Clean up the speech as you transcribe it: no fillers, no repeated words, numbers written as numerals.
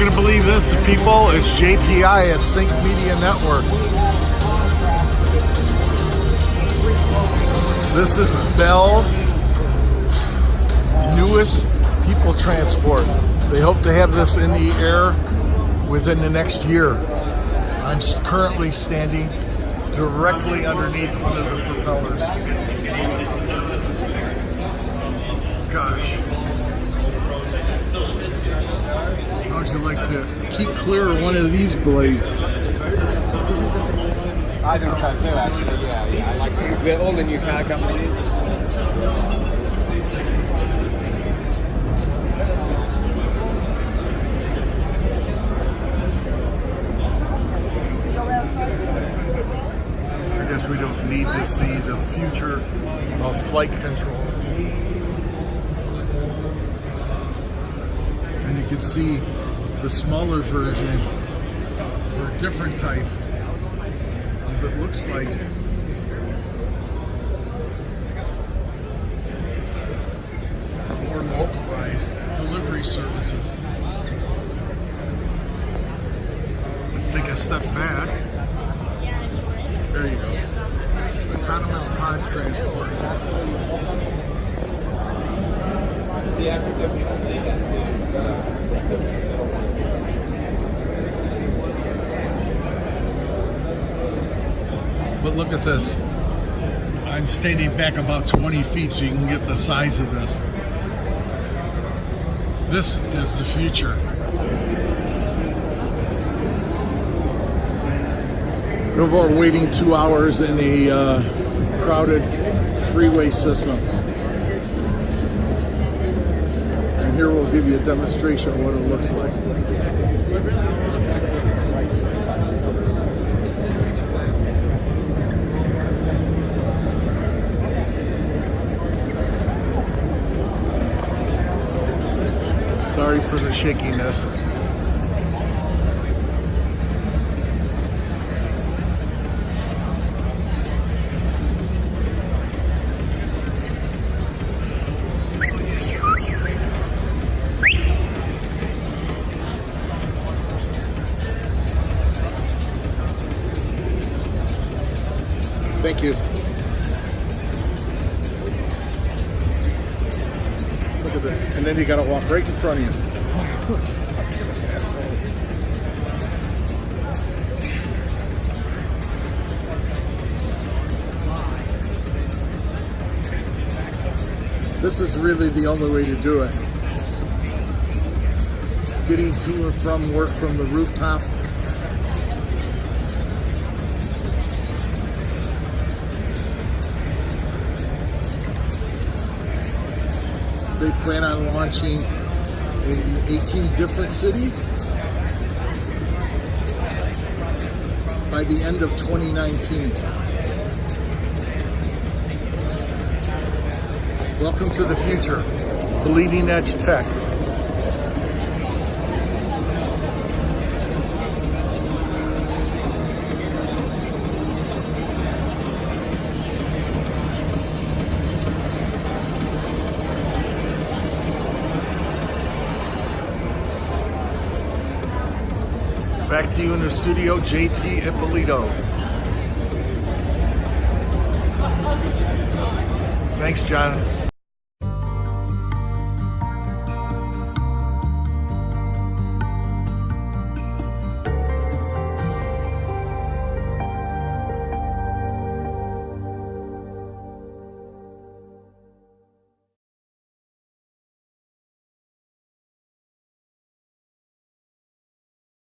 going to believe this, people. It's JTI at Sync Media Network. This is Bell's newest people transport. They hope to have this in the air within the next year. I'm currently standing directly underneath one of the propellers. Gosh. How'd you like to keep clear of one of these blades? I think so too, actually. Yeah. I like with all the new car companies. I guess we don't need to see the future of flight controls. And you can see the smaller version for a different type of, it looks like, more localized delivery services. Let's take a step back. There you go. Autonomous pod transport. See, after people see that too. But look at this. I'm standing back about 20 feet so you can get the size of this. This is the future. No more waiting 2 hours in a crowded freeway system. And here we'll give you a demonstration of what it looks like. Sorry for the shakiness. Thank you. Look at that. And then you gotta walk right in front of you. This is really the only way to do it. Getting to and from work from the rooftop. They plan on launching in 18 different cities by the end of 2019. Welcome to the future, bleeding edge tech. Back to you in the studio, JT Ippolito. Thanks, John.